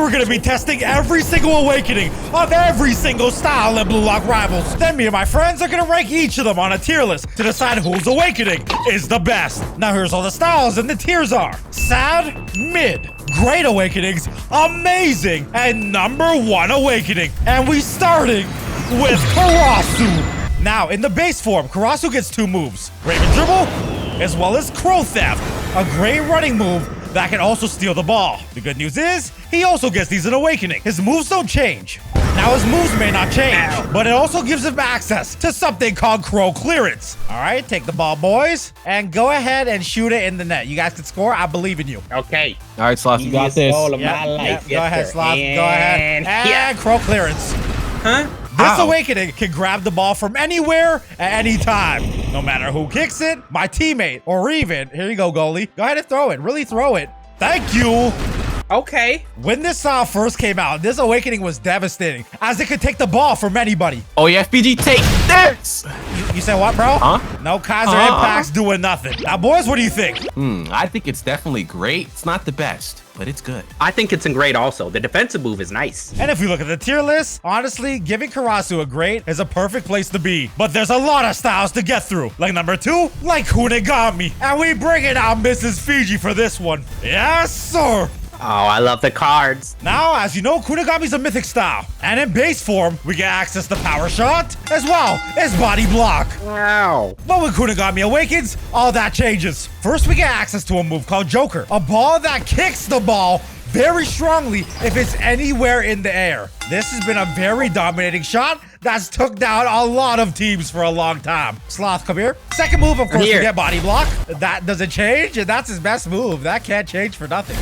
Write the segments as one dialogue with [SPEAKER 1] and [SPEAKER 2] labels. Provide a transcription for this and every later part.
[SPEAKER 1] we're gonna be testing every single awakening of every single style in Blue Lock Rivals. Then me and my friends are gonna rank each of them on a tier list to decide whose awakening is the best. Now here's all the styles and the tiers are: sad, mid, great awakenings, amazing, and #1 awakening. And we starting with Kasu. Now, in the base form, Kasu gets 2 moves: Raven Dribble, as well as Crow Theft, a great running move that can also steal the ball. The good news is, he also gets these in Awakening. His moves don't change. Now, his moves may not change, but it also gives him access to something called Crow Clearance. All right, take the ball, boys, and go ahead and shoot it in the net. You guys can score. I believe in you.
[SPEAKER 2] Okay.
[SPEAKER 3] All right, Sloth, you got this.
[SPEAKER 2] All of my life.
[SPEAKER 1] Go ahead, Sloth. Go ahead. And Crow Clearance.
[SPEAKER 2] Huh?
[SPEAKER 1] This awakening can grab the ball from anywhere at any time. No matter who kicks it, my teammate, or even, here you go, goalie. Go ahead and throw it. Really throw it. Thank you.
[SPEAKER 2] Okay.
[SPEAKER 1] When this style first came out, this awakening was devastating, as it could take the ball from anybody.
[SPEAKER 3] Oh, yeah, FPG, take this.
[SPEAKER 1] You said what, bro?
[SPEAKER 3] Huh?
[SPEAKER 1] No Kaiser impacts doing nothing. Now, boys, what do you think?
[SPEAKER 3] I think it's definitely great. It's not the best, but it's good.
[SPEAKER 2] I think it's great also. The defensive move is nice.
[SPEAKER 1] And if we look at the tier list, honestly, giving Kasu a great is a perfect place to be. But there's a lot of styles to get through. Like #2, like Kudami. And we bring it out imFiji for this one. Yes, sir.
[SPEAKER 2] Oh, I love the cards.
[SPEAKER 1] Now, as you know, Kudami's a mythic style. And in base form, we get access to Power Shot, as well as Body Block.
[SPEAKER 2] Wow.
[SPEAKER 1] But when Kudami awakens, all that changes. First, we get access to a move called Joker. A ball that kicks the ball very strongly if it's anywhere in the air. This has been a very dominating shot that's took down a lot of teams for a long time. Sloth, come here. Second move, of course, we get Body Block. That doesn't change, and that's his best move. That can't change for nothing.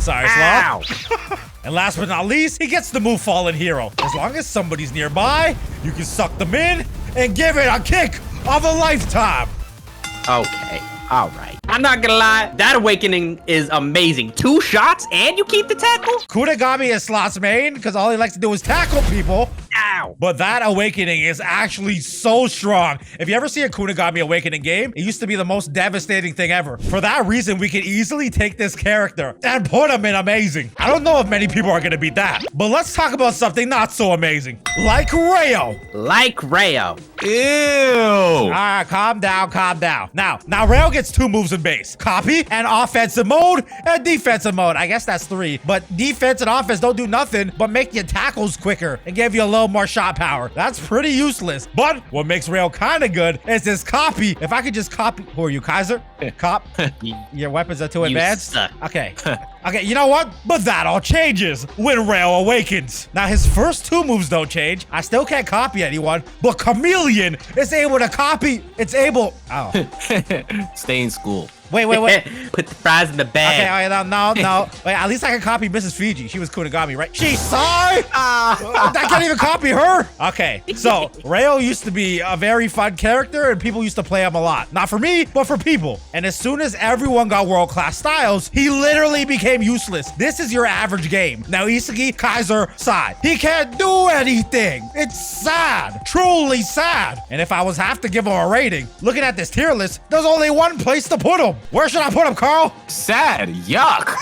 [SPEAKER 1] Sorry, Sloth. And last but not least, he gets the move Fallen Hero. As long as somebody's nearby, you can suck them in and give it a kick of a lifetime.
[SPEAKER 2] Okay. All right. I'm not gonna lie. That awakening is amazing. 2 shots and you keep the tackle?
[SPEAKER 1] Kudami is Sloth's main because all he likes to do is tackle people.
[SPEAKER 2] Ow.
[SPEAKER 1] But that awakening is actually so strong. If you ever see a Kudami awakening game, it used to be the most devastating thing ever. For that reason, we could easily take this character and put him in amazing. I don't know if many people are gonna beat that. But let's talk about something not so amazing. Like Rayo.
[SPEAKER 2] Like Rayo.
[SPEAKER 3] Ew.
[SPEAKER 1] All right, calm down, calm down. Now Rayo gets 2 moves in base. Copy and offensive mode and defensive mode. I guess that's 3. But defense and offense don't do nothing but make your tackles quicker and give you a little more shot power. That's pretty useless. But what makes Rayo kind of good is this copy. If I could just copy. Who are you, Kaiser? Cop? Your weapons are too advanced?
[SPEAKER 2] Suck.
[SPEAKER 1] Okay. Okay, you know what? But that all changes when Rayo awakens. Now, his first 2 moves don't change. I still can't copy anyone, but Chameleon is able to copy. It's able. Oh.
[SPEAKER 3] Stay in school.
[SPEAKER 1] Wait.
[SPEAKER 2] Put the fries in the bag.
[SPEAKER 1] Okay, no. Wait, at least I can copy imFiji. She was Kudami, right? She sighed? I can't even copy her. Okay, so Rayo used to be a very fun character and people used to play him a lot. Not for me, but for people. And as soon as everyone got world-class styles, he literally became useless. This is your average game. Now, Isugi, Kaiser, Sai. He can't do anything. It's sad. Truly sad. And if I was have to give him a rating, looking at this tier list, there's only one place to put him. Where should I put him, Carl?
[SPEAKER 3] Sad. Yuck.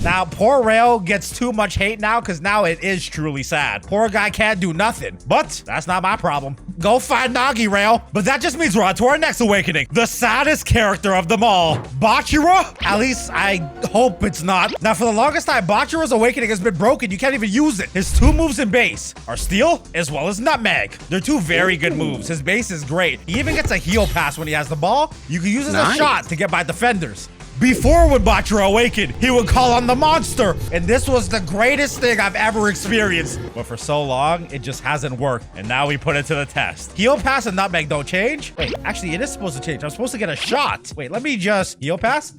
[SPEAKER 1] Now, poor Rayo gets too much hate now because now it is truly sad. Poor guy can't do nothing. But that's not my problem. Go find Nagi, Rayo. But that just means we're on to our next awakening. The saddest character of them all. Bakura? At least I hope it's not. Now, for the longest time, Bakura's awakening has been broken. You can't even use it. His 2 moves in base are Steal as well as Nutmeg. They're 2 very good moves. His base is great. He even gets a heal pass when he has the ball. You can use it as a shot to get by defenders. Before, when Botra awakened, he would call on the monster, and this was the greatest thing I've ever experienced. But for so long, it just hasn't worked, and now we put it to the test. Heal pass and Nutmeg don't change. Wait, actually, it is supposed to change. I'm supposed to get a shot. Wait, let me just heal pass.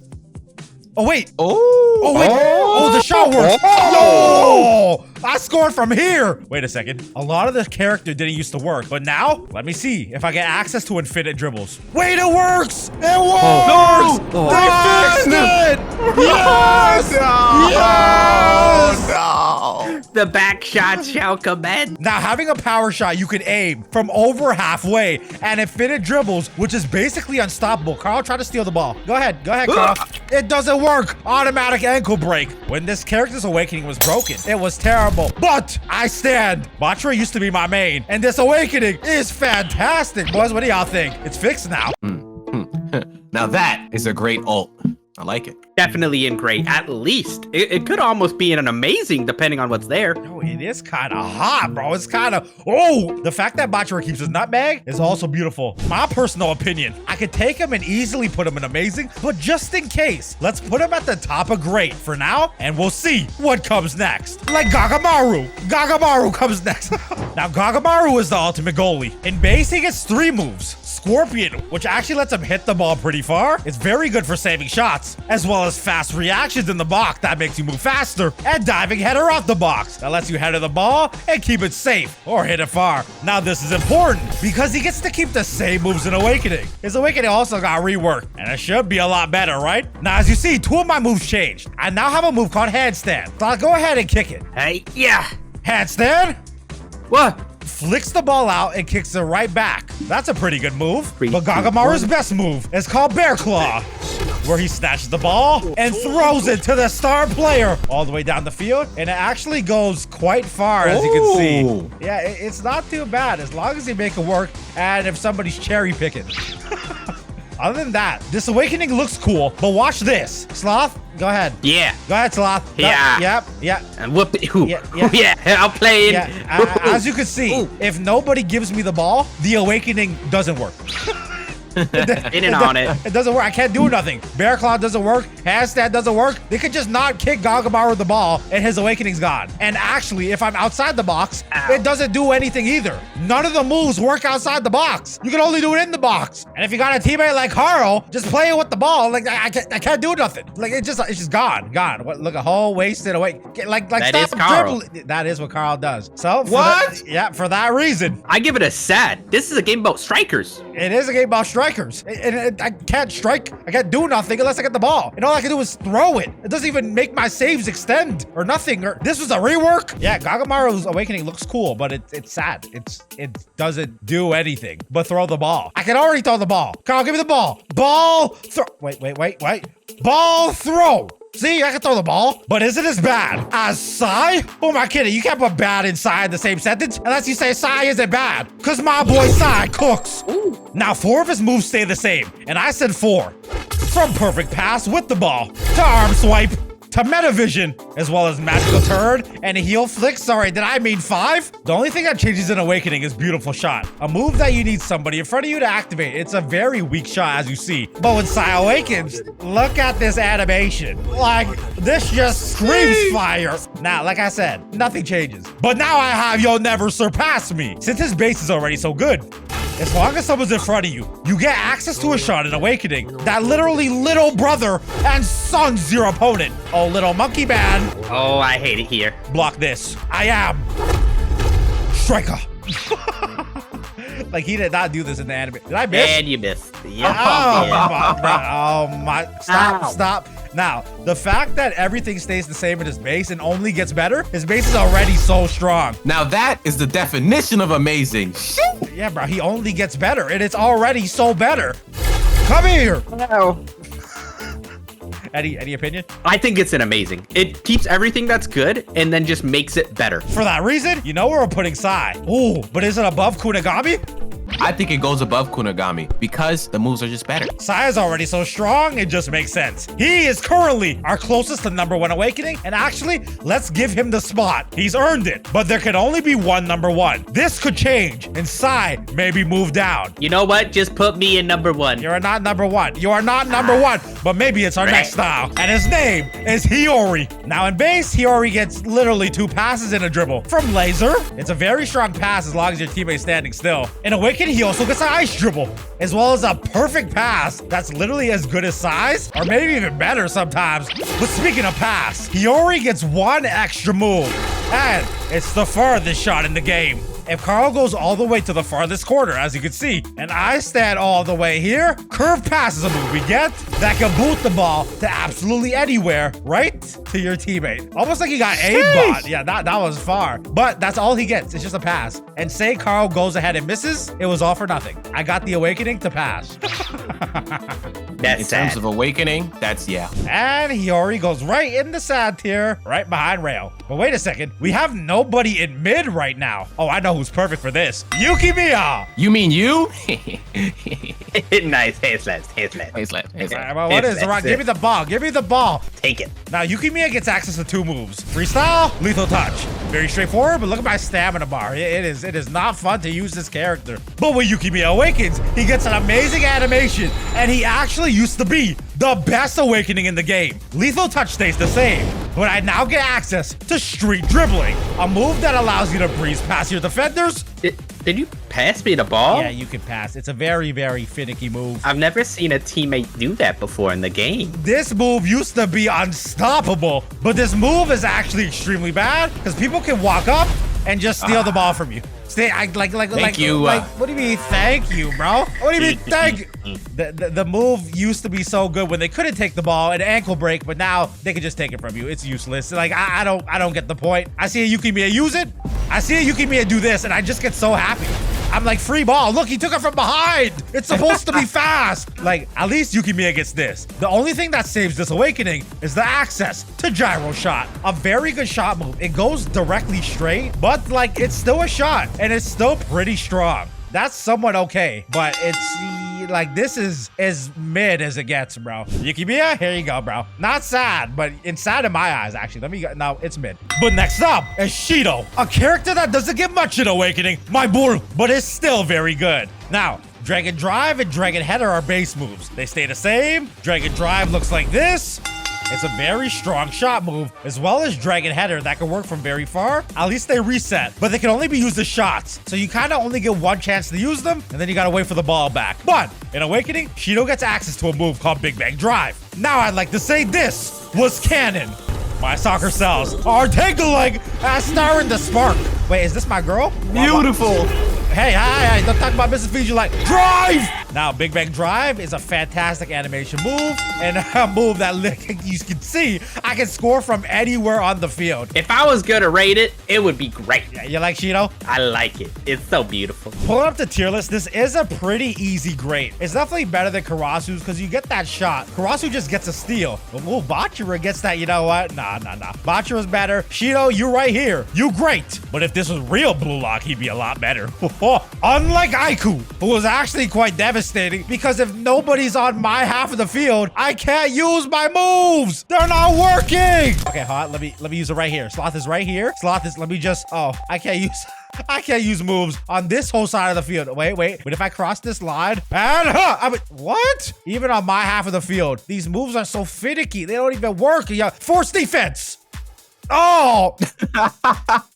[SPEAKER 1] Oh, wait. Oh, wait. Oh, the shot works. No! I scored from here. Wait a second. A lot of the character didn't used to work, but now, let me see if I get access to infinite dribbles. Wait, it works! It works!
[SPEAKER 3] No!
[SPEAKER 1] They fixed it! Yes!
[SPEAKER 3] No!
[SPEAKER 1] Yes!
[SPEAKER 3] No!
[SPEAKER 2] The back shot shall commence.
[SPEAKER 1] Now, having a power shot, you can aim from over halfway and infinite dribbles, which is basically unstoppable. Carl, try to steal the ball. Go ahead, Carl. It doesn't work. Automatic ankle break. When this character's awakening was broken, it was terrible. But I stand. Botra used to be my main, and this awakening is fantastic. Boys, what do y'all think? It's fixed now.
[SPEAKER 3] Now that is a great ult. I like it.
[SPEAKER 2] Definitely in great, at least. It could almost be in an amazing, depending on what's there.
[SPEAKER 1] Yo, it is kind of hot, bro. It's kind of, oh, the fact that Botra keeps his nutmeg is also beautiful. My personal opinion, I could take him and easily put him in amazing, but just in case, let's put him at the top of great for now, and we'll see what comes next. Like Gagamaru. Gagamaru comes next. Now, Gagamaru is the ultimate goalie. In base, he gets 3 moves. Scorpion, which actually lets him hit the ball pretty far. It's very good for saving shots, as well as fast reactions in the box that makes you move faster, and diving header off the box that lets you header the ball and keep it safe or hit it far. Now this is important because he gets to keep the same moves in Awakening. His Awakening also got reworked, and it should be a lot better, right? Now as you see, 2 of my moves changed. I now have a move called handstand, so I'll go ahead and kick it.
[SPEAKER 2] Hey, yeah.
[SPEAKER 1] Handstand.
[SPEAKER 2] What?
[SPEAKER 1] Flicks the ball out and kicks it right back. That's a pretty good move. But Gagamaru's best move is called Bear Claw, where he snatches the ball and throws it to the star player all the way down the field. And it actually goes quite far, as you can see. Yeah, it's not too bad as long as you make it work and if somebody's cherry picking. Other than that, this Awakening looks cool, but watch this. Sloth, go ahead.
[SPEAKER 2] Yeah.
[SPEAKER 1] Go ahead, Sloth.
[SPEAKER 2] Yeah.
[SPEAKER 1] Yep.
[SPEAKER 2] And whoop it.
[SPEAKER 1] Yeah.
[SPEAKER 2] Yeah, I'll play it.
[SPEAKER 1] Yeah. As you can see, if nobody gives me the ball, the Awakening doesn't work.
[SPEAKER 2] In and on it.
[SPEAKER 1] It doesn't work. I can't do nothing. Bear Claw doesn't work. Handstand doesn't work. They could just not kick Gagamaru the ball and his Awakening's gone. And actually, if I'm outside the box, it doesn't do anything either. None of the moves work outside the box. You can only do it in the box. And if you got a teammate like Carl, just play it with the ball. Like I can't do nothing. Like it's just gone. What? Look, a whole wasted away. Like
[SPEAKER 2] that
[SPEAKER 1] stop
[SPEAKER 2] is Carl.
[SPEAKER 1] dribbling. That is what Carl does. So
[SPEAKER 3] What?
[SPEAKER 1] For that reason.
[SPEAKER 2] I give it a sad. This is a game about strikers.
[SPEAKER 1] It is a game about strikers. And I can't strike. I can't do nothing unless I get the ball. And all I can do is throw it. It doesn't even make my saves extend or nothing. Or this was a rework. Yeah, Gagamaru's Awakening looks cool, but it's sad. It doesn't do anything but throw the ball. I can already throw the ball. Carl, give me the ball. Ball throw. Wait. Ball throw. See, I can throw the ball, but is it as bad as Sai? Who am I kidding? You can't put bad and Sai in the same sentence unless you say Sai isn't bad, because my boy Sai cooks.
[SPEAKER 2] Ooh.
[SPEAKER 1] Now, 4 of his moves stay the same, and I said 4. From perfect pass with the ball, to arm swipe, to meta vision, as well as magical turn and a heel flick. Sorry, did I mean 5? The only thing that changes in Awakening is beautiful shot. A move that you need somebody in front of you to activate. It's a very weak shot, as you see. But when Sai awakens, look at this animation. Like, this just screams fire. Now, like I said, nothing changes. But now I have You'll Never Surpass Me. Since his base is already so good, as long as someone's in front of you, you get access to a shot in Awakening that literally little brother and sons your opponent. Oh, little monkey man.
[SPEAKER 2] Oh, I hate it here.
[SPEAKER 1] Block this. I am Striker. Like, he did not do this in the anime. Did I miss?
[SPEAKER 2] And you missed. Yep.
[SPEAKER 1] Oh my. Stop. Now, the fact that everything stays the same in his base and only gets better, his base is already so strong.
[SPEAKER 3] Now that is the definition of amazing. Shit.
[SPEAKER 1] Yeah, bro, he only gets better, and it's already so better. Come here.
[SPEAKER 2] No.
[SPEAKER 1] Any opinion?
[SPEAKER 2] I think it's an amazing. It keeps everything that's good and then just makes it better.
[SPEAKER 1] For that reason, you know we're putting Sai. Ooh, but is it above Kunigami?
[SPEAKER 3] I think it goes above Kunigami because the moves are just better.
[SPEAKER 1] Sai is already so strong, it just makes sense. He is currently our closest to #1 Awakening, and actually, let's give him the spot. He's earned it, but there can only be one #1. This could change, and Sai may be moved down.
[SPEAKER 2] You know what? Just put me in #1.
[SPEAKER 1] You're not #1. You are not #1, but maybe it's our next style. And his name is Hiori. Now in base, Hiori gets literally 2 passes in a dribble. From Laser, it's a very strong pass as long as your teammate's standing still. In Awaken, he also gets an ice dribble, as well as a perfect pass that's literally as good as Sai's, or maybe even better sometimes. But speaking of pass, Hiori gets 1 extra move, and it's the furthest shot in the game. if Carl goes all the way to the farthest corner, as you can see, and I stand all the way here, curve pass is a move we get that can boot the ball to absolutely anywhere, right to your teammate. Almost like he got aimbot. Yeah, that was far. But that's all he gets. It's just a pass. And say Carl goes ahead and misses, it was all for nothing. I got the awakening to pass.
[SPEAKER 2] That's
[SPEAKER 3] In
[SPEAKER 2] sad.
[SPEAKER 3] terms of awakening, that's yeah.
[SPEAKER 1] And Hiori goes right in the sad tier, right behind Rail. But wait a second, we have nobody in mid right now. Oh, I know who's perfect for this. Yukimia!
[SPEAKER 3] You mean you?
[SPEAKER 2] Nice. Hey, Sloth. Hey, Sloth.
[SPEAKER 3] Hey, Slap. Hey, Slap.
[SPEAKER 1] What is wrong? Give me the ball. Give me the ball.
[SPEAKER 2] Take it.
[SPEAKER 1] Now, Yukimia gets access to 2 moves. Freestyle, lethal touch. Very straightforward, but look at my stamina bar. It is not fun to use this character. But when Yukimia awakens, he gets an amazing animation, and he actually used to be the best awakening in the game. Lethal touch stays the same, but I now get access to street dribbling, a move that allows you to breeze past your defenders.
[SPEAKER 2] Did you pass me the ball?
[SPEAKER 1] Yeah, you can pass. It's a very, very finicky move.
[SPEAKER 2] I've never seen a teammate do that before in the game.
[SPEAKER 1] This move used to be unstoppable, but this move is actually extremely bad because people can walk up and just steal the ball from you. Thank
[SPEAKER 3] you.
[SPEAKER 1] What do you mean, thank you, bro? What do you mean, thank you? The move used to be so good when they couldn't take the ball, an ankle break, but now they can just take it from you. It's useless. Like, I don't get the point. I see a Yukimia use it. I see a Yukimia do this, and I just get so happy. I'm like, free ball. Look, he took it from behind. It's supposed to be fast. Like, at least Yukimia gets this. The only thing that saves this awakening is the access to gyro shot. A very good shot move. It goes directly straight, but like, it's still a shot, and it's still pretty strong. That's somewhat okay, but it's like, this is as mid as it gets, bro. Yukimia, here you go, bro. Not sad, but inside of my eyes, actually. Let me go. No, it's mid. But next up is Shido, a character that doesn't get much in Awakening, my bull, but is still very good. Now, Dragon Drive and Dragon Header are base moves. They stay the same. Dragon Drive looks like this. It's a very strong shot move, as well as Dragon Header that can work from very far. At least they reset, but they can only be used as shots. So you kind of only get one chance to use them, and then you gotta wait for the ball back. But in Awakening, Shido gets access to a move called Big Bang Drive. Now I'd like to say this was canon. My soccer cells are tingling as staring the spark. Wait, is this my girl?
[SPEAKER 3] Beautiful.
[SPEAKER 1] Hey, hi, don't talk about imFiji like drive. Now, Big Bang Drive is a fantastic animation move and a move that you can see I can score from anywhere on the field.
[SPEAKER 2] If I was gonna rate it, it would be great.
[SPEAKER 1] Yeah, you like Shido?
[SPEAKER 2] I like it. It's so beautiful.
[SPEAKER 1] Pulling up the tier list, this is a pretty easy grade. It's definitely better than Karasu's because you get that shot. Karasu just gets a steal. Well, Bakura gets that, you know what? Nah. Bakura's better. Shido, you right here. You great. But if this was real Blue Lock, he'd be a lot better. Unlike Aiku, who was actually quite devastating because if nobody's on my half of the field, I can't use my moves. They're not working. Okay, hold on. Let me use it right here. Sloth is right here. Sloth is, let me just, I can't use moves on this whole side of the field. Wait. But if I cross this line, and what? Even on my half of the field, these moves are so finicky. They don't even work. Yeah, force defense. Oh!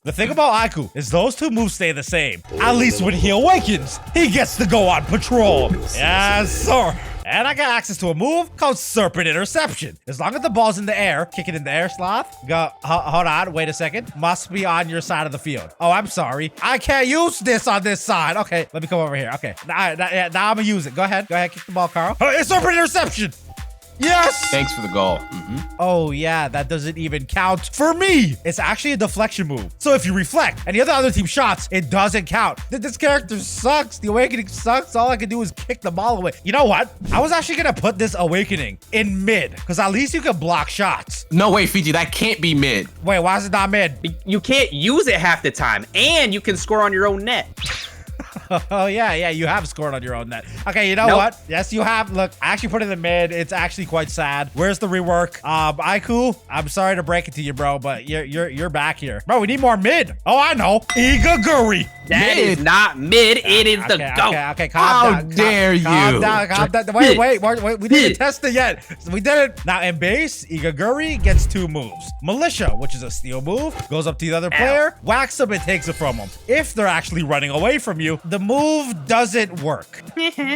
[SPEAKER 1] The thing about Aiku is those two moves stay the same. At least when he awakens, he gets to go on patrol. Yes, sir. And I got access to a move called Serpent Interception. As long as the ball's in the air, kick it in the air, Sloth. Hold on, wait a second. Must be on your side of the field. Oh, I'm sorry. I can't use this on this side. Okay, let me come over here. Okay, now I'm gonna use it. Go ahead, kick the ball, Carl. It's Serpent Interception. Yes!
[SPEAKER 3] Thanks for the goal.
[SPEAKER 1] Oh, yeah, that doesn't even count for me. It's actually a deflection move. So if you reflect any of the other team shots, it doesn't count. This character sucks. The Awakening sucks. All I can do is kick the ball away. You know what? I was actually going to put this Awakening in mid because at least you can block shots.
[SPEAKER 3] No way, Fiji. That can't be mid.
[SPEAKER 1] Wait, why is it not mid?
[SPEAKER 2] You can't use it half the time, and you can score on your own net.
[SPEAKER 1] Oh, yeah, you have scored on your own net. Okay, you know what? Yes, you have. Look, I actually put it in mid. It's actually quite sad. Where's the rework? Aiku, I'm sorry to break it to you, bro, but you're back here. Bro, we need more mid. Oh, I know. Euguri.
[SPEAKER 2] That is not mid. It is the GOAT.
[SPEAKER 1] Okay, calm down.
[SPEAKER 3] How dare you?
[SPEAKER 1] Calm down. Wait. We didn't test it yet. We didn't. Now, in base, Euguri gets 2 moves. Militia, which is a steal move, goes up to the other player, whacks them, and takes it from them. If they're actually running away from you, the move doesn't work.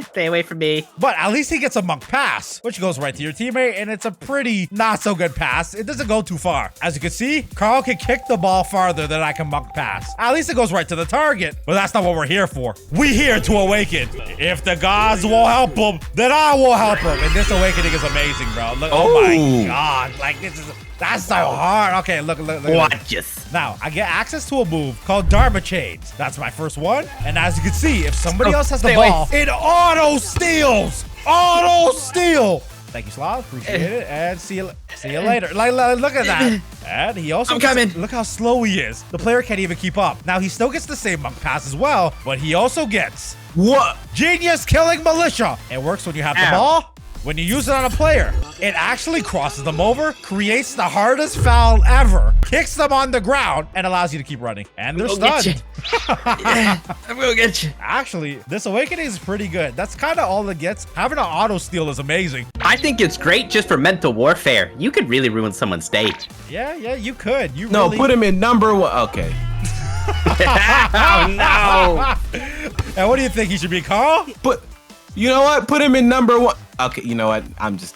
[SPEAKER 2] Stay away from me.
[SPEAKER 1] But at least he gets a monk pass, which goes right to your teammate, and it's a pretty not so good pass. It doesn't go too far. As you can see, Carl can kick the ball farther than I can monk pass. At least it goes right to the target, but that's not what we're here for. We here to awaken. If the gods won't help him, then I will help him. And this awakening is amazing, bro. Look, oh my god, like this is. That's so hard. Okay, look.
[SPEAKER 2] Watch us.
[SPEAKER 1] Now, I get access to a move called Dharma Chains. That's my first one. And as you can see, if somebody else has the ball, it auto steals. Auto steal. Thank you, Sloth. Appreciate it. And see you later. Like, look at that. And he also look how slow he is. The player can't even keep up. Now, he still gets the same monk pass as well, but he also gets what? Genius killing militia. It works when you have the ball. When you use it on a player, it actually crosses them over, creates the hardest foul ever, kicks them on the ground, and allows you to keep running. And they're stunned.
[SPEAKER 2] Yeah, I'm gonna get you.
[SPEAKER 1] Actually, this awakening is pretty good. That's kind of all it gets. Having an auto steal is amazing.
[SPEAKER 2] I think it's great just for mental warfare. You could really ruin someone's day.
[SPEAKER 1] Yeah, you could.
[SPEAKER 3] No, put him in number one. Okay.
[SPEAKER 2] Oh, no.
[SPEAKER 1] And what do you think he should be, Carl?
[SPEAKER 3] But you know what? Put him in number one. Okay, you know what?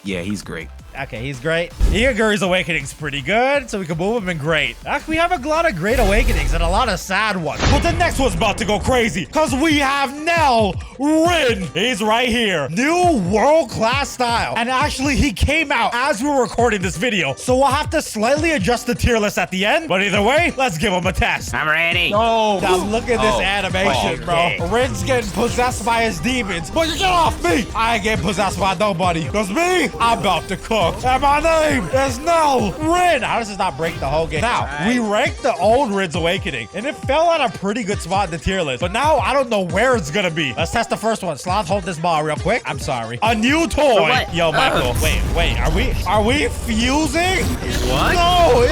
[SPEAKER 3] He's great.
[SPEAKER 1] Okay, he's great. Euguri's awakening's pretty good, so we can move him in great. We have a lot of great awakenings and a lot of sad ones. But the next one's about to go crazy, because we have Nell Ren. He's right here. New world-class style. And actually, he came out as we were recording this video, so we'll have to slightly adjust the tier list at the end. But either way, let's give him a test.
[SPEAKER 2] I'm ready.
[SPEAKER 3] Oh,
[SPEAKER 1] now look at this animation, bro. Ren's getting possessed by his demons. But you get off me. I ain't getting possessed by nobody. Because me, I'm about to cook. And my name is Nell Ren. How does this not break the whole game? Now, we ranked the old Ren's awakening, and it fell at a pretty good spot in the tier list. But now, I don't know where it's gonna be. Let's test the first one. Sloth, hold this ball real quick. I'm sorry. A new toy. Yo, Michael, wait. Are we fusing?
[SPEAKER 2] What?
[SPEAKER 1] No,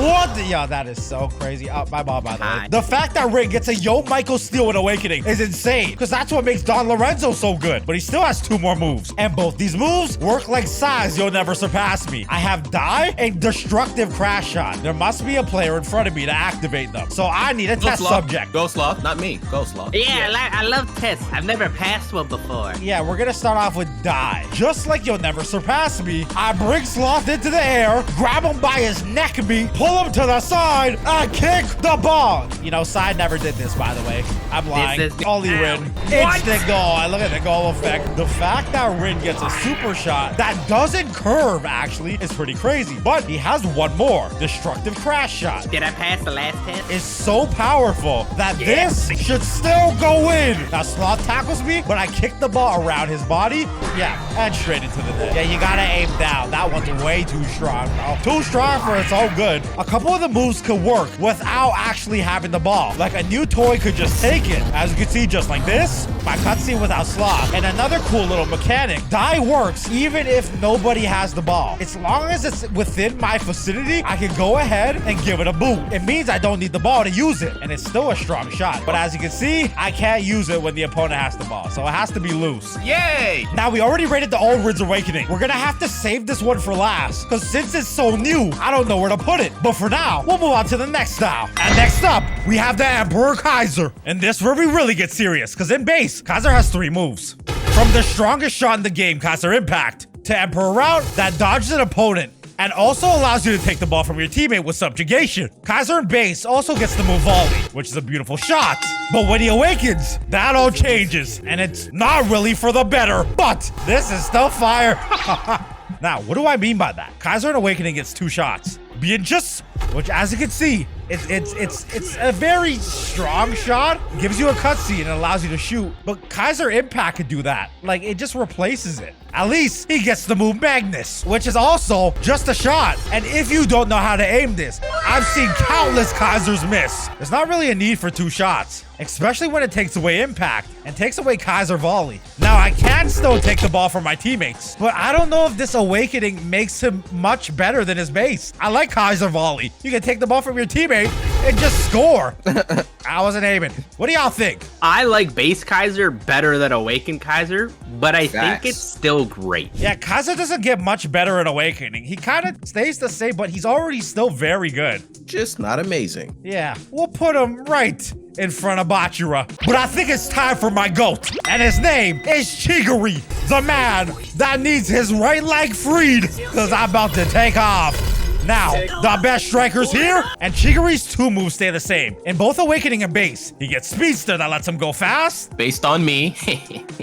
[SPEAKER 1] what? Yo, that is so crazy. My ball, by the way. The fact that Ren gets a Yo Michael steal with awakening is insane, because that's what makes Don Lorenzo so good. But he still has 2 more moves, and both these moves work like size. You'll never surpass me. I have Die and Destructive Crash Shot. There must be a player in front of me to activate them, so I need a test subject.
[SPEAKER 3] Go Sloth, not me. Go Sloth.
[SPEAKER 2] Yeah, I love tests. I've never passed one before.
[SPEAKER 1] Yeah, we're gonna start off with Die. Just like You'll Never Surpass Me, I bring Sloth into the air, grab him by his neck meat, pull him to the side, and kick the ball. You know, Side never did this, by the way. I'm lying. Only Ren. Instant goal. I look at the goal effect. The fact that Ren gets a super shot that doesn't curve, actually, is pretty crazy. But he has one more. Destructive Crash Shot.
[SPEAKER 2] Did I pass the last test?
[SPEAKER 1] It's so powerful that this should still go in. Now, Sloth tackles me, but I kick the ball around his body. Yeah, and straight into the net. Yeah, you gotta aim down. That one's way too strong, bro. Too strong for its own good. A couple of the moves could work without actually having the ball. Like a new toy could just take it. As you can see, just like this, my cutscene without Sloth. And another cool little mechanic. Die works even if nobody has the ball. As long as it's within my vicinity, I can go ahead and give it a boot. It means I don't need the ball to use it, and it's still a strong shot. But as you can see, I can't use it when the opponent has the ball, so it has to be loose.
[SPEAKER 3] Yay!
[SPEAKER 1] Now, we already rated the old Ren's awakening. We're gonna have to save this one for last, because since it's so new, I don't know where to put it. But for now, we'll move on to the next style. And next up, we have the Emperor Kaiser. And this where we really get serious, because in base, Kaiser has 3 moves. From the strongest shot in the game, Kaiser Impact, to Emperor Route that dodges an opponent and also allows you to take the ball from your teammate with subjugation. Kaiser in base also gets the move volley, which is a beautiful shot. But when he awakens, that all changes, and it's not really for the better, but this is still fire. Now, what do I mean by that? Kaiser in awakening gets 2 shots. Being just, which as you can see, it's a very strong shot. Gives you a cutscene and allows you to shoot. But Kaiser Impact could do that. Like, it just replaces it. At least he gets the move Magnus, which is also just a shot. And if you don't know how to aim this, I've seen countless Kaisers miss. There's not really a need for 2 shots, especially when it takes away impact and takes away Kaiser volley. Now, I can still take the ball from my teammates, but I don't know if this awakening makes him much better than his base. I like Kaiser volley. You can take the ball from your teammate teammate and just score. I wasn't aiming. What do y'all think?
[SPEAKER 2] I like base Kaiser better than Awakened Kaiser, but I think it's still great.
[SPEAKER 1] Yeah, Kasu doesn't get much better at Awakening. He kind of stays the same, but he's already still very good.
[SPEAKER 4] Just not amazing.
[SPEAKER 1] Yeah, we'll put him right in front of Bakura. But I think it's time for my GOAT. And his name is Chigor, the man that needs his right leg freed, because I'm about to take off. Now, the best strikers here, and Chigori's 2 moves stay the same. In both Awakening and Base, he gets Speedster that lets him go fast,
[SPEAKER 3] Based on me.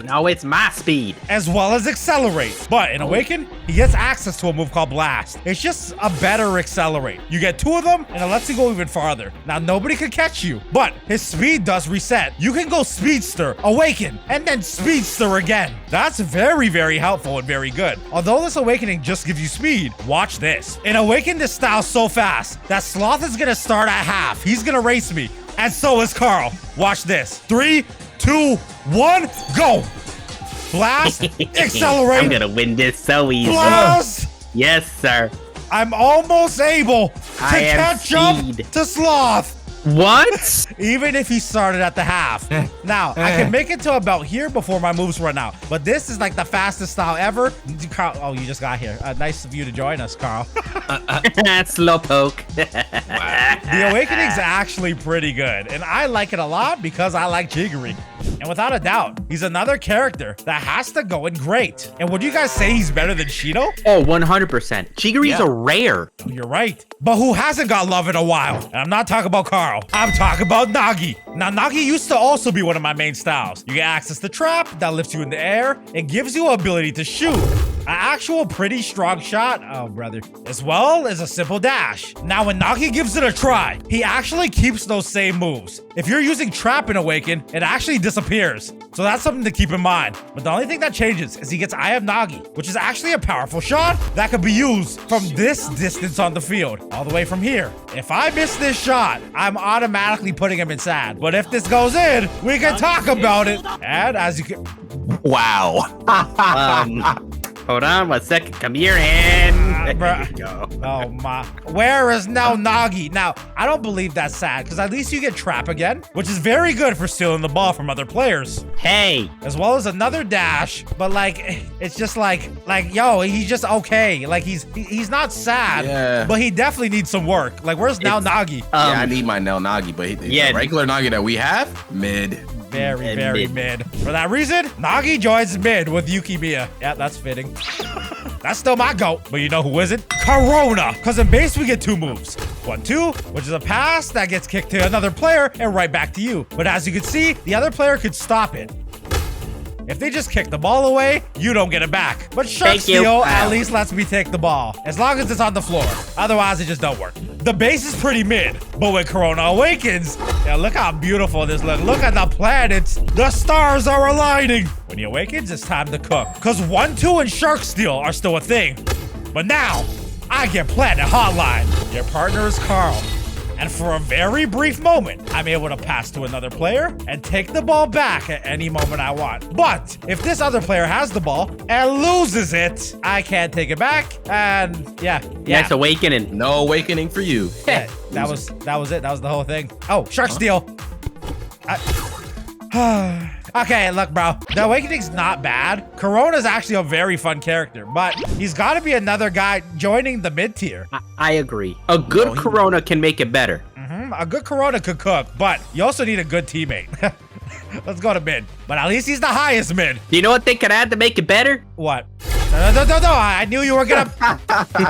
[SPEAKER 2] No, it's my speed.
[SPEAKER 1] as well as Accelerate. But in Awaken, he gets access to a move called Blast. It's just a better Accelerate. You get 2 of them, and it lets you go even farther. Now, nobody can catch you, but his speed does reset. You can go Speedster, Awaken, and then Speedster again. That's very, very helpful and very good. Although this Awakening just gives you speed, watch this. In Awaken, this style so fast that Sloth is gonna start at half. He's gonna race me, and so is Carl. Watch this. 3, 2, 1, go! Blast, accelerate.
[SPEAKER 2] I'm gonna win this so easy.
[SPEAKER 1] Blast!
[SPEAKER 2] Yes, sir.
[SPEAKER 1] I'm almost able to
[SPEAKER 2] I am
[SPEAKER 1] catch up
[SPEAKER 2] speed.
[SPEAKER 1] to Sloth.
[SPEAKER 2] What?
[SPEAKER 1] Even if he started at the half. Now, I can make it to about here before my moves run out. But this is like the fastest style ever. Carl, oh, you just got here. Nice of you to join us, Carl.
[SPEAKER 2] Slowpoke.
[SPEAKER 1] The Awakening's actually pretty good. And I like it a lot because I like Chigor. And without a doubt, he's another character that has to go in great. And would you guys say he's better than Shido?
[SPEAKER 2] Oh, 100%. Chigori's a rare.
[SPEAKER 1] Oh, you're right. But who hasn't got love in a while? And I'm not talking about Carl. I'm talking about Nagi. Now, Nagi used to also be one of my main styles. You get access to Trap that lifts you in the air. It gives you ability to shoot. An actual pretty strong shot, oh brother, as well as a simple dash. Now when Nagi gives it a try, he actually keeps those same moves. If you're using Trap in Awaken, it actually disappears. So that's something to keep in mind. But the only thing that changes is he gets Eye of Nagi, which is actually a powerful shot that could be used from this distance on the field, all the way from here. If I miss this shot, I'm automatically putting him in sad. But if this goes in, we can talk about it. And as you can...
[SPEAKER 3] Wow.
[SPEAKER 2] Hold on 1 second. Come here and there you go.
[SPEAKER 1] Oh my. Where is now Nagi? Now, I don't believe that's sad, because at least you get Trap again, which is very good for stealing the ball from other players.
[SPEAKER 2] Hey.
[SPEAKER 1] As well as another dash, but like, it's just like, yo, he's just okay. Like, he's not sad,
[SPEAKER 3] Yeah.
[SPEAKER 1] but he definitely needs some work. Like, where's now Nagi?
[SPEAKER 3] Yeah, I need my Nell Nagi, but the regular Nagi that we have, mid.
[SPEAKER 1] Very, very mid. For that reason, Nagi joins mid with Yukimia. Yeah, that's fitting. That's still my GOAT. But you know who isn't? Corona. Because in base, we get 2 moves. 1-2, which is a pass that gets kicked to another player and right back to you. But as you can see, the other player could stop it. If they just kick the ball away, you don't get it back. But Shark Steal at least lets me take the ball, as long as it's on the floor. Otherwise, it just don't work. The base is pretty mid, but when Corona awakens, yeah, look how beautiful this looks. Look at the planets. The stars are aligning. When he awakens, it's time to cook. Because 1-2 and Shark Steal are still a thing. But now, I get Planet Hotline. Your partner is Carl. And for a very brief moment, I'm able to pass to another player and take the ball back at any moment I want. But if this other player has the ball and loses it, I can't take it back. And yeah.
[SPEAKER 2] That's Awakening.
[SPEAKER 3] No Awakening for you.
[SPEAKER 1] Yeah, that was it. That was the whole thing. Oh, Shark Steal. Okay, look, bro. The Awakening's not bad. Corona's actually a very fun character, but he's got to be another guy joining the mid tier.
[SPEAKER 2] I agree. A good Corona can make it better.
[SPEAKER 1] A good Corona could cook, but you also need a good teammate. Let's go to mid. But at least he's the highest mid.
[SPEAKER 2] You know what they could add to make it better?
[SPEAKER 1] What? No. I knew you were gonna...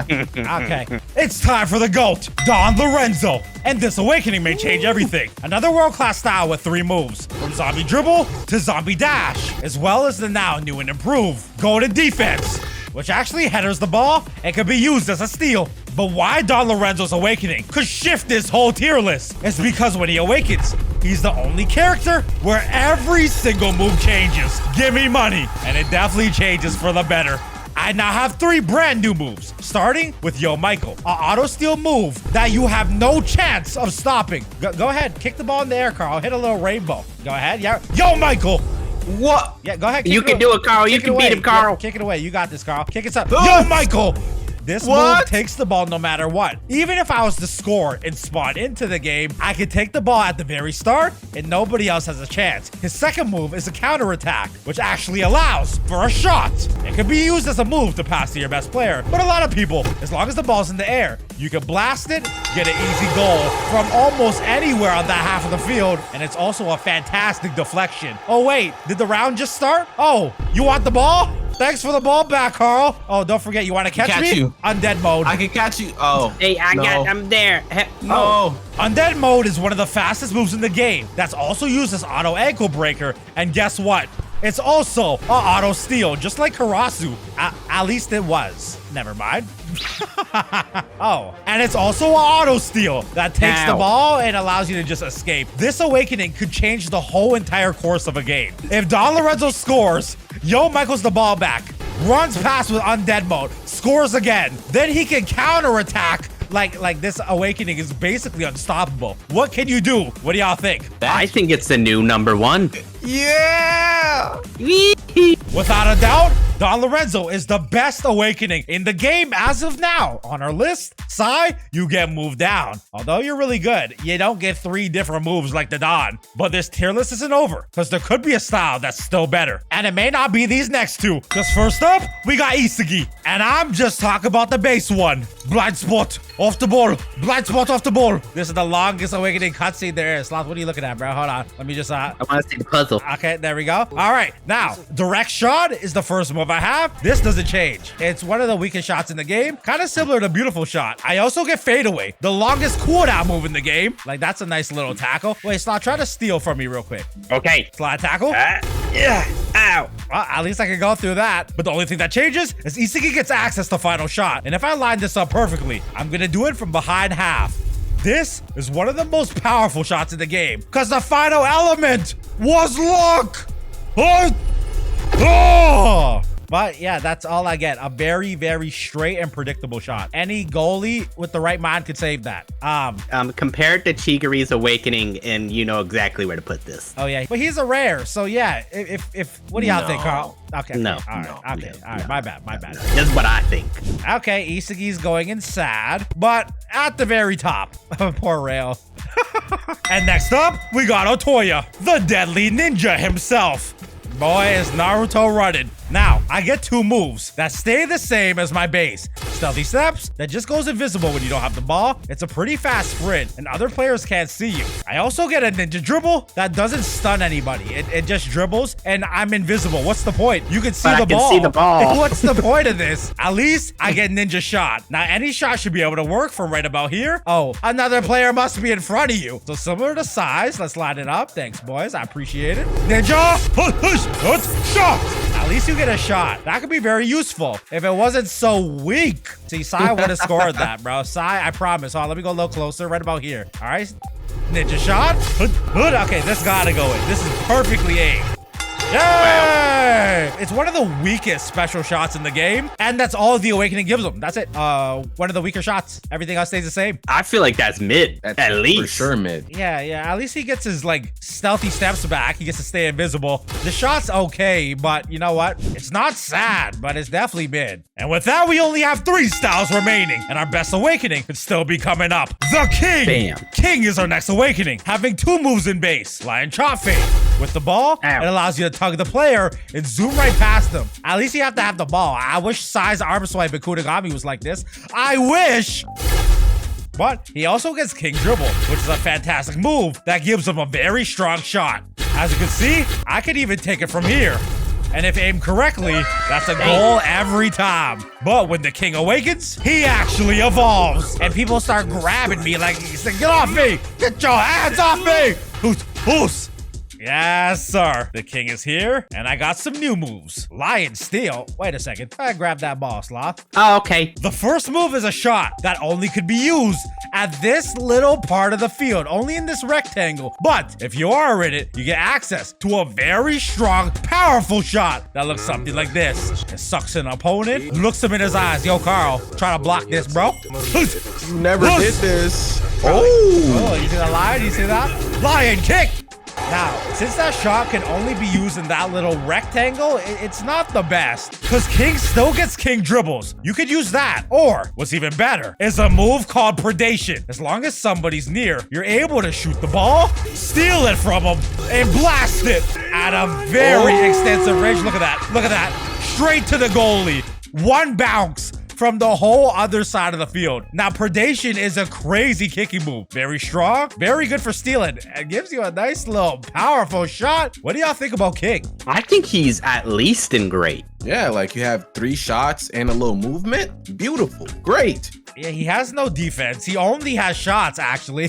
[SPEAKER 1] Okay. It's time for the GOAT, Don Lorenzo. And this Awakening may change everything. Another world-class style with 3 moves. From Zombie Dribble to Zombie Dash. As well as the now new and improved Golden Defense, which actually headers the ball and can be used as a steal. But why Don Lorenzo's Awakening could shift this whole tier list is because when he awakens, he's the only character where every single move changes. Give me money. And it definitely changes for the better. I now have 3 brand new moves, starting with Yo Michael, an auto steal move that you have no chance of stopping. Go ahead, kick the ball in the air, Carl. Hit a little rainbow. Go ahead, yeah. Yo Michael.
[SPEAKER 3] What?
[SPEAKER 1] Yeah, go ahead.
[SPEAKER 2] You can do it, Carl. You can beat him, Carl.
[SPEAKER 1] Yeah, kick it away. You got this, Carl. Kick it up. Yo Michael. this move takes the ball no matter what. Even if I was to score and spawn into the game, I can take the ball at the very start and nobody else has a chance. His second move is a counterattack, which actually allows for a shot. It can be used as a move to pass to your best player, but a lot of people, as long as the ball's in the air, you can blast it, get an easy goal from almost anywhere on that half of the field, and it's also a fantastic deflection. Oh wait, did the round just start? Oh, you want the ball? Thanks for the ball back, Carl. Oh, don't forget, you want to catch me?
[SPEAKER 3] You.
[SPEAKER 1] Undead mode.
[SPEAKER 3] I can catch you. Oh.
[SPEAKER 2] Hey, I'm there.
[SPEAKER 3] No.
[SPEAKER 1] Undead mode is one of the fastest moves in the game. That's also used as auto ankle breaker. And guess what? It's also a auto steal, just like Karasu. At least it was. Never mind. Oh, and it's also an auto steal that takes the ball and allows you to just escape. This awakening could change the whole entire course of a game. If Don Lorenzo scores, Yo Michael's the ball back, runs past with undead mode, scores again, then he can counterattack. Like this awakening is basically unstoppable. What can you do? What do y'all think?
[SPEAKER 2] I think it's the new #1.
[SPEAKER 3] Yeah.
[SPEAKER 1] Without a doubt, Don Lorenzo is the best awakening in the game as of now. On our list, Sai, you get moved down. Although you're really good, you don't get 3 different moves like the Don. But this tier list isn't over, because there could be a style that's still better. And it may not be these next 2. Because first up, we got Isugi. And I'm just talking about the base one. Blind spot off the ball. Blind spot off the ball. This is the longest awakening cutscene there is. Sloth, what are you looking at, bro? Hold on. Let me just...
[SPEAKER 2] I want to see the puzzle.
[SPEAKER 1] Okay, there we go. All right, now, direct shot is the first move I have. This doesn't change. It's one of the weakest shots in the game. Kind of similar to Beautiful Shot. I also get fadeaway, the longest cooldown move in the game. Like, that's a nice little tackle. Wait, Sloth, try to steal from me real quick.
[SPEAKER 2] Okay.
[SPEAKER 1] Slide tackle.
[SPEAKER 2] Yeah. Ow.
[SPEAKER 1] Well, at least I can go through that. But the only thing that changes is Isugi gets access to final shot. And if I line this up perfectly, I'm going to do it from behind half. This is one of the most powerful shots in the game because the final element was luck. Oh! But yeah, that's all I get. A very, very straight and predictable shot. Any goalie with the right mind could save that.
[SPEAKER 2] Compare it to Chigori's awakening, and you know exactly where to put this.
[SPEAKER 1] Oh yeah, but he's a rare, so yeah. If what do y'all think, Carl? Okay.
[SPEAKER 2] No.
[SPEAKER 1] All right. Okay. All right. My bad.
[SPEAKER 2] That's what I think.
[SPEAKER 1] Okay, Isugi's going in sad, but at the very top. Poor Rail. And next up, we got Otoya, the deadly ninja himself. Boy, is Naruto running. Now, I get 2 moves that stay the same as my base. Stealthy Steps, that just goes invisible when you don't have the ball. It's a pretty fast sprint, and other players can't see you. I also get a Ninja Dribble that doesn't stun anybody. It just dribbles, and I'm invisible. What's the point? You can see the ball.
[SPEAKER 2] I can see the ball.
[SPEAKER 1] What's the point of this? At least I get Ninja Shot. Now, any shot should be able to work from right about here. Oh, another player must be in front of you. So similar to size, let's line it up. Thanks, boys. I appreciate it. Ninja Shot. At least you get a shot. That could be very useful if it wasn't so weak. See, Sai would have scored that, bro. Sai, I promise. Hold on, let me go a little closer, right about here. All right. Ninja shot. Okay, this gotta go in. This is perfectly aimed. Yay! It's one of the weakest special shots in the game, and that's all the awakening gives them. That's it. One of the weaker shots. Everything else stays the same.
[SPEAKER 2] I feel like that's mid, at least.
[SPEAKER 3] For sure mid.
[SPEAKER 1] Yeah. At least he gets his, like, stealthy steps back. He gets to stay invisible. The shot's okay, but you know what? It's not sad, but it's definitely mid. And with that, we only have 3 styles remaining, and our best awakening could still be coming up. The King!
[SPEAKER 2] Bam.
[SPEAKER 1] King is our next awakening, having 2 moves in base. Lion Chop Fade. With the ball, it allows you to tug the player and zoom right past them. At least you have to have the ball. I wish Sai's arm swipe in Kudami was like this. I wish! But he also gets King Dribble, which is a fantastic move that gives him a very strong shot. As you can see, I can even take it from here. And if aimed correctly, that's a goal every time. But when the King awakens, he actually evolves. And people start grabbing me like, get off me! Get your hands off me! Who's? Yes, sir. The King is here, and I got some new moves. Lion Steal. Wait a second. I grabbed that ball, Sloth.
[SPEAKER 2] Oh, okay.
[SPEAKER 1] The first move is a shot that only could be used at this little part of the field, only in this rectangle. But if you are in it, you get access to a very strong, powerful shot that looks something like this. It sucks an opponent, looks him in his eyes. Yo, Carl, try to block this, bro.
[SPEAKER 3] You never did this.
[SPEAKER 1] Oh, you see that lion? You see that? Lion kick. Now, since that shot can only be used in that little rectangle, it's not the best. Because King still gets King dribbles. You could use that. Or, what's even better, is a move called Predation. As long as somebody's near, you're able to shoot the ball, steal it from them, and blast it at a very extensive range. Look at that. Look at that. Straight to the goalie. One bounce from the whole other side of the field. Now, Predation is a crazy kicking move. Very strong, very good for stealing. It gives you a nice little powerful shot. What do y'all think about King?
[SPEAKER 2] I think he's at least in great.
[SPEAKER 3] Yeah, like you have 3 shots and a little movement. Beautiful. Great.
[SPEAKER 1] Yeah, he has no defense. He only has shots, actually.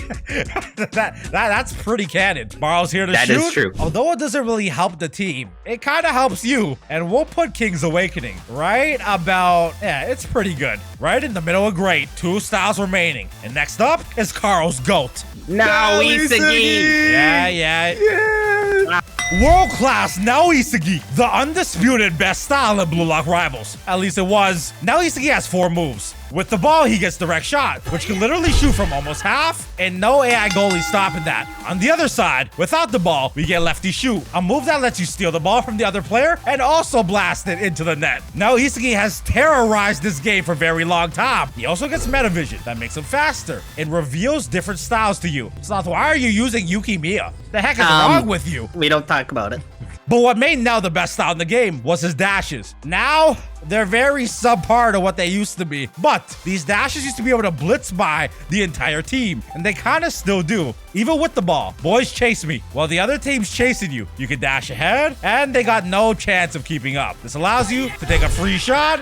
[SPEAKER 1] That's pretty canon. Marl's here to shoot.
[SPEAKER 2] That is true.
[SPEAKER 1] Although it doesn't really help the team, it kind of helps you. And we'll put King's Awakening right about, yeah, it's pretty good. Right in the middle of great. 2 styles remaining. And next up is Carl's GOAT.
[SPEAKER 2] Now Isagi.
[SPEAKER 1] Yeah. World class Nell Isagi, the undisputed best style in Blue Lock Rivals. At least it was. Nell Isagi has 4 moves. With the ball, he gets direct shot, which can literally shoot from almost half, and no AI goalie stopping that. On the other side, without the ball, we get lefty shoot, a move that lets you steal the ball from the other player and also blast it into the net. Now, Isagi has terrorized this game for a very long time. He also gets meta vision that makes him faster and reveals different styles to you. Sloth, why are you using Yukimia? The heck is wrong with you?
[SPEAKER 2] We don't talk about it.
[SPEAKER 1] But what made Nell the best style in the game was his dashes. Now, they're very subpar to what they used to be. But these dashes used to be able to blitz by the entire team, and they kind of still do. Even with the ball, boys chase me. While the other team's chasing you, you can dash ahead, and they got no chance of keeping up. This allows you to take a free shot,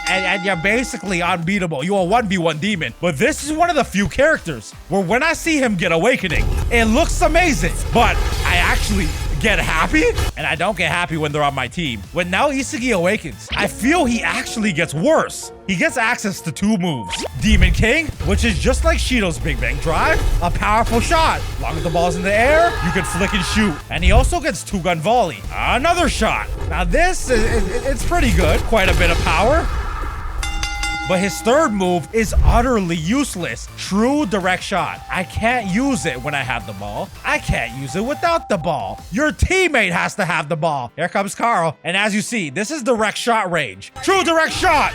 [SPEAKER 1] and you're basically unbeatable. You're a 1v1 demon. But this is one of the few characters where when I see him get Awakening, it looks amazing, but I actually get happy, and I don't get happy when they're on my team. When Nell Isagi awakens, I feel he actually gets worse. He gets access to 2 moves. Demon King, which is just like Shido's Big Bang Drive, a powerful shot. As long as the ball's in the air, you can flick and shoot. And he also gets 2-gun volley, another shot. Now this, it's pretty good, quite a bit of power. But his 3rd move is utterly useless. True direct shot. I can't use it when I have the ball. I can't use it without the ball. Your teammate has to have the ball. Here comes Carl. And as you see, this is direct shot range. True direct shot.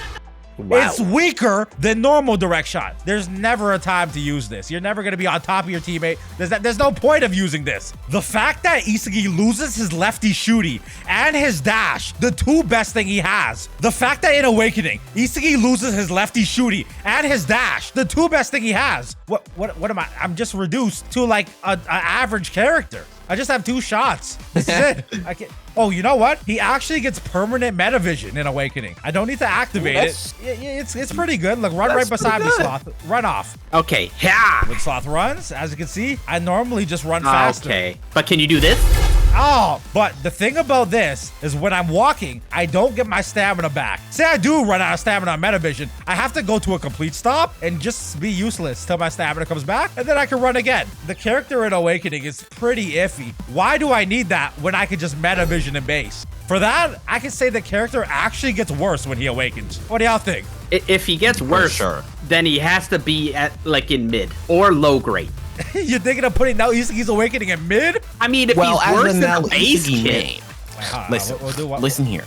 [SPEAKER 2] Wow.
[SPEAKER 1] It's weaker than normal direct shot. There's never a time to use this. You're never going to be on top of your teammate. There's no point of using this. The fact that Isagi loses his lefty shooty and his dash, the 2 best thing he has. The fact that in Awakening, Isagi loses his lefty shooty and his dash, the 2 best thing he has. What am I? I'm just reduced to like an average character. I just have 2 shots. This is it. I can't. Oh, you know what? He actually gets permanent meta vision in Awakening. I don't need to activate it. It's pretty good. Look, run right beside me, Sloth. Run off.
[SPEAKER 2] Okay. Yeah.
[SPEAKER 1] When Sloth runs, as you can see, I normally just run faster.
[SPEAKER 2] Okay. But can you do this?
[SPEAKER 1] Oh, but the thing about this is when I'm walking, I don't get my stamina back. Say I do run out of stamina on Metavision, I have to go to a complete stop and just be useless till my stamina comes back, and then I can run again. The character in Awakening is pretty iffy. Why do I need that when I can just Metavision and base? For that, I can say the character actually gets worse when he awakens. What do y'all think?
[SPEAKER 2] If he gets worse, then he has to be at like in mid or low grade.
[SPEAKER 1] You're thinking of putting Nell Isagi's Awakening in mid?
[SPEAKER 2] I mean, if he's worse than the base kid.
[SPEAKER 3] Listen here.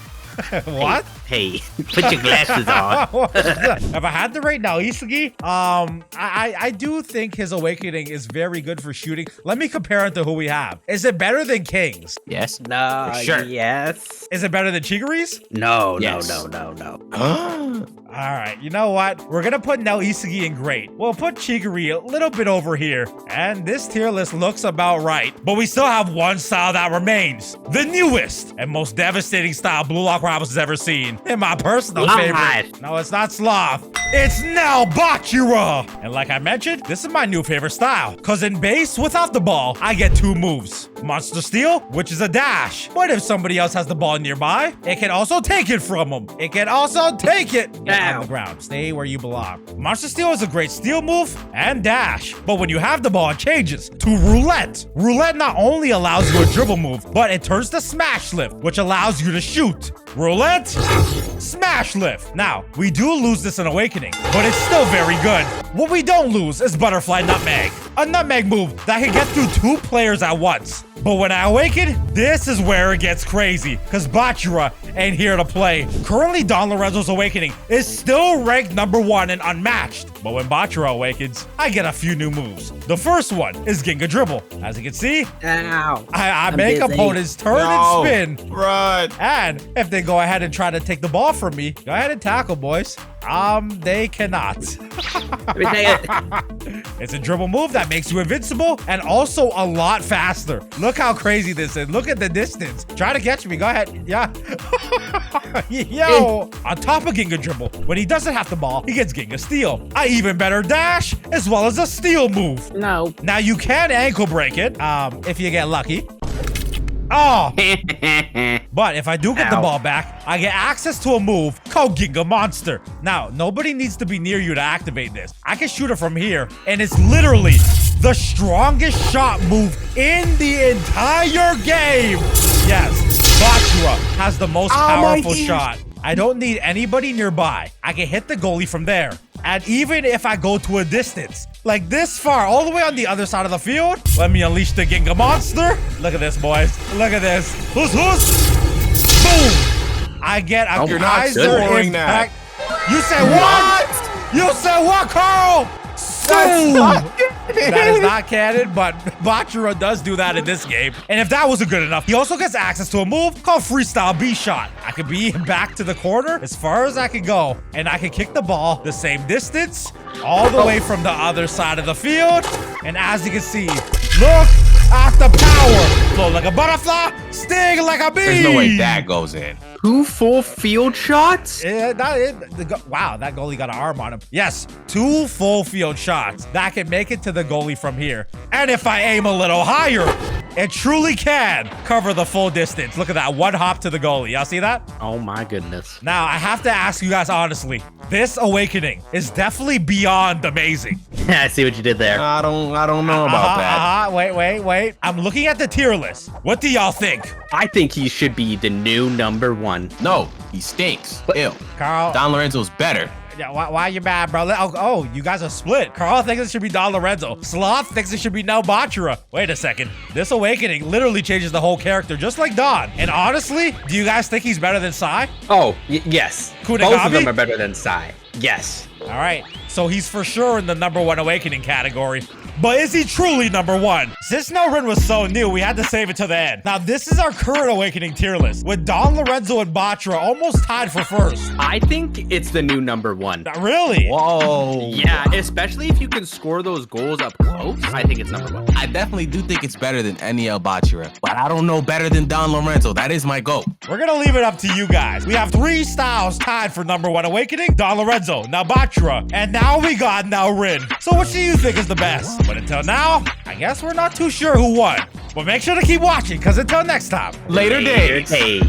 [SPEAKER 1] What?
[SPEAKER 2] Hey, put your glasses on.
[SPEAKER 1] If I had to rate Nell Isagi, I do think his Awakening is very good for shooting. Let me compare it to who we have. Is it better than King's?
[SPEAKER 3] Yes.
[SPEAKER 2] No.
[SPEAKER 3] For sure.
[SPEAKER 2] Yes.
[SPEAKER 1] Is it better than Chigori's?
[SPEAKER 2] No.
[SPEAKER 3] Yes.
[SPEAKER 2] No.
[SPEAKER 1] All right, you know what? We're gonna put Nell Isagi in great. We'll put Chigori a little bit over here. And this tier list looks about right. But we still have one style that remains. The newest and most devastating style Blue Lock Rivals has ever seen. And my personal favorite. No, it's not Sloth. It's now Bakura. And like I mentioned, this is my new favorite style. Cause in base, without the ball, I get 2 moves. Monster Steal, which is a dash. But if somebody else has the ball nearby, it can also take it from them. It can also take it. On the ground. Stay where you belong. Monster Steal is a great steal move and dash. But when you have the ball, it changes to Roulette. Roulette not only allows you a dribble move, but it turns to Smash Lift, which allows you to shoot. Roulette, Smash Lift. Now, we do lose this in Awakening, but it's still very good. What we don't lose is Butterfly Nutmeg. A nutmeg move that can get through 2 players at once. But when I awaken, this is where it gets crazy, because Botra ain't here to play. Currently, Don Lorenzo's awakening is still ranked #1 and unmatched. But when Botra awakens, I get a few new moves. The first one is Ginga Dribble. As you can see,
[SPEAKER 2] Ow.
[SPEAKER 1] I make
[SPEAKER 2] busy.
[SPEAKER 1] opponents turn
[SPEAKER 3] No.
[SPEAKER 1] and spin.
[SPEAKER 3] Run.
[SPEAKER 1] And if they go ahead and try to take the ball from me, go ahead and tackle, boys. They cannot.
[SPEAKER 2] Let me take it.
[SPEAKER 1] It's a dribble move that makes you invincible and also a lot faster. Look how crazy this is. Look at the distance. Try to catch me. Go ahead. Yeah. Yo. On top of Ginga Dribble, when he doesn't have the ball, he gets Ginga Steal. A even better dash, as well as a steal move.
[SPEAKER 2] No.
[SPEAKER 1] Now, you can ankle break it if you get lucky. Oh. But if I do get the
[SPEAKER 2] Ow.
[SPEAKER 1] ball back, I get access to a move called Ginga Monster. Now, nobody needs to be near you to activate this. I can shoot it from here, and it's literally the strongest shot move in the entire game. Yes, Bakura has the most powerful shot. I don't need anybody nearby. I can hit the goalie from there. And even if I go to a distance, like this far, all the way on the other side of the field, let me unleash the Ginga Monster. Look at this, boys. Look at this. Who's? Boom! I get a
[SPEAKER 3] You're not
[SPEAKER 1] Kaiser
[SPEAKER 3] scoring
[SPEAKER 1] impact. You said what? You said what, Carl? That is not canon, but Botra does do that in this game. And if that wasn't good enough, he also gets access to a move called Freestyle B-Shot. I could be back to the corner as far as I can go, and I can kick the ball the same distance all the way from the other side of the field. And as you can see, look at the power. Flow like a butterfly, sting like a bee.
[SPEAKER 3] There's no way that goes in.
[SPEAKER 2] 2 full field shots?
[SPEAKER 1] Wow, that goalie got an arm on him. Yes, 2 full field shots. That can make it to the goalie from here. And if I aim a little higher, it truly can cover the full distance. Look at that, 1 hop to the goalie. Y'all see that?
[SPEAKER 2] Oh my goodness.
[SPEAKER 1] Now, I have to ask you guys honestly, this awakening is definitely beyond amazing.
[SPEAKER 2] I see what you did there.
[SPEAKER 3] I don't know about that.
[SPEAKER 1] Wait. I'm looking at the tier list. What do y'all think?
[SPEAKER 2] I think he should be the new #1.
[SPEAKER 3] No, he stinks. Ew.
[SPEAKER 1] Carl.
[SPEAKER 3] Don Lorenzo's better.
[SPEAKER 1] Yeah, why are you mad, bro? Oh, you guys are split. Carl thinks it should be Don Lorenzo. Sloth thinks it should be Nell Botra. Wait a second. This awakening literally changes the whole character, just like Don. And honestly, do you guys think he's better than Sai?
[SPEAKER 2] Oh, yes.
[SPEAKER 1] Kudami?
[SPEAKER 2] Both of them are better than Sai. Yes.
[SPEAKER 1] All right, so he's for sure in the #1 awakening category. But is he truly #1? Since Nell Ren was so new, we had to save it to the end. Now, this is our current awakening tier list, with Don Lorenzo and Botra almost tied for first.
[SPEAKER 2] I think it's the new #1.
[SPEAKER 1] Not really?
[SPEAKER 3] Whoa.
[SPEAKER 2] Yeah, especially if you can score those goals up close. I think it's #1.
[SPEAKER 3] I definitely do think it's better than Nell Botra, but I don't know better than Don Lorenzo. That is my goal.
[SPEAKER 1] We're gonna leave it up to you guys. We have 3 styles tied for #1 awakening: Don Lorenzo, now Botra, and now we got Nell Ren. So which do you think is the best? But until now, I guess we're not too sure who won. But make sure to keep watching, because until next time.
[SPEAKER 3] Later days.
[SPEAKER 2] Hey.